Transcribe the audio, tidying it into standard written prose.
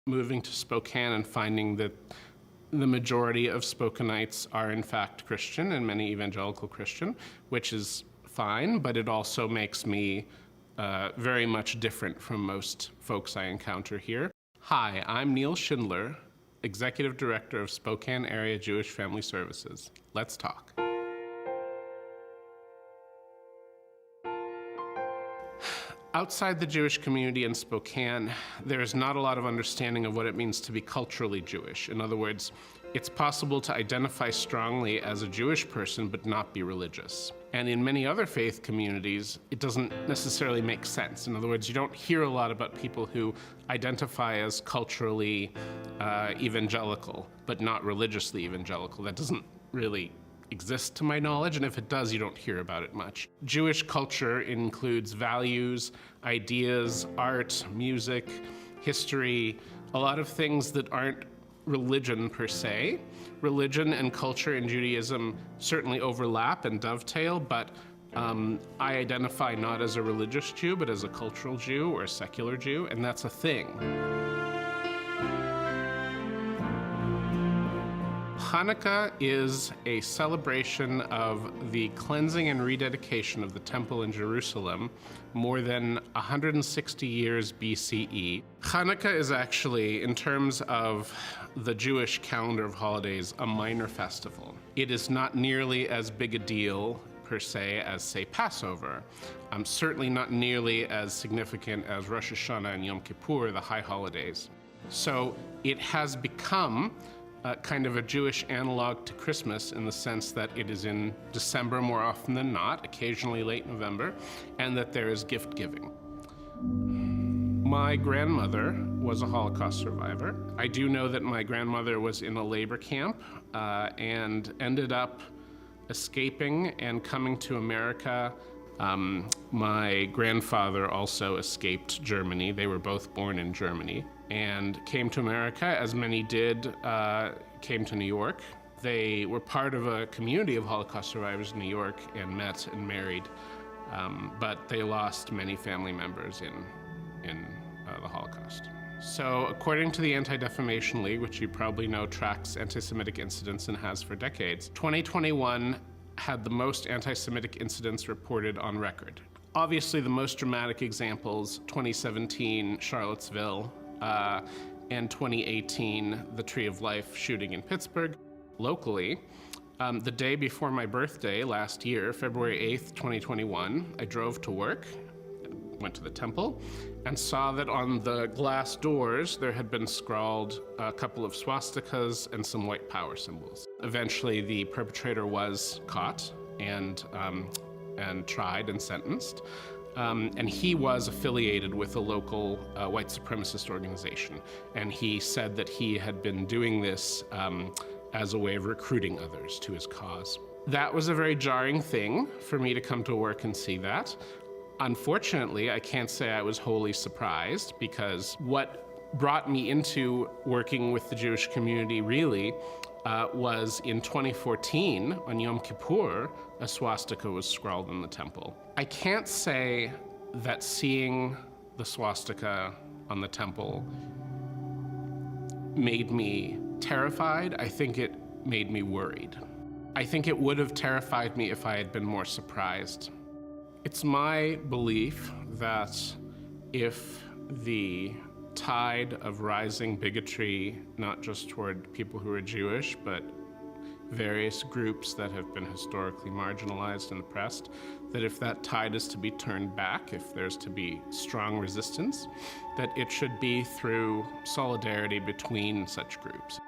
moving to Spokane and finding that the majority of Spokanites are in fact Christian, and many evangelical Christian, which is fine, but it also makes me very much different from most folks I encounter here. Hi, I'm Neal Schindler, Executive Director of Spokane Area Jewish Family Services. Let's talk. Outside the Jewish community in Spokane, there is not a lot of understanding of what it means to be culturally Jewish. In other words, it's possible to identify strongly as a Jewish person but not be religious. And in many other faith communities, it doesn't necessarily make sense. In other words, you don't hear a lot about people who identify as culturally evangelical but not religiously evangelical. That doesn't really exist to my knowledge, and if it does, you don't hear about it much. Jewish culture includes values, ideas, art, music, history, a lot of things that aren't religion per se. Religion and culture in Judaism certainly overlap and dovetail, but I identify not as a religious Jew, but as a cultural Jew or a secular Jew, and that's a thing. Hanukkah is a celebration of the cleansing and rededication of the temple in Jerusalem more than 160 years BCE. Hanukkah is actually, in terms of the Jewish calendar of holidays, a minor festival. It is not nearly as big a deal per se as, say, Passover. Certainly not nearly as significant as Rosh Hashanah and Yom Kippur, the high holidays. So it has become kind of a Jewish analog to Christmas in the sense that it is in December more often than not, occasionally late November, and that there is gift giving. My grandmother was a Holocaust survivor. I do know that my grandmother was in a labor camp and ended up escaping and coming to America. My grandfather also escaped Germany. They were both born in Germany and came to America, as many did, came to New York. They were part of a community of Holocaust survivors in New York and met and married, but they lost many family members in the Holocaust. So according to the Anti-Defamation League, which you probably know tracks anti-Semitic incidents and has for decades, 2021 had the most anti-Semitic incidents reported on record. Obviously, the most dramatic examples, 2017 Charlottesville, and 2018 the Tree of Life shooting in Pittsburgh. Locally, the day before my birthday last year, February 8th, 2021, I drove to work, went to the temple, and saw that on the glass doors there had been scrawled a couple of swastikas and some white power symbols. Eventually, the perpetrator was caught and tried and sentenced. And he was affiliated with a local white supremacist organization. And he said that he had been doing this as a way of recruiting others to his cause. That was a very jarring thing for me to come to work and see that. Unfortunately, I can't say I was wholly surprised, because what brought me into working with the Jewish community really was in 2014, on Yom Kippur, a swastika was scrawled in the temple. I can't say that seeing the swastika on the temple made me terrified. I think it made me worried. I think it would have terrified me if I had been more surprised. It's my belief that if the tide of rising bigotry, not just toward people who are Jewish, but various groups that have been historically marginalized and oppressed, that if that tide is to be turned back, if there's to be strong resistance, that it should be through solidarity between such groups.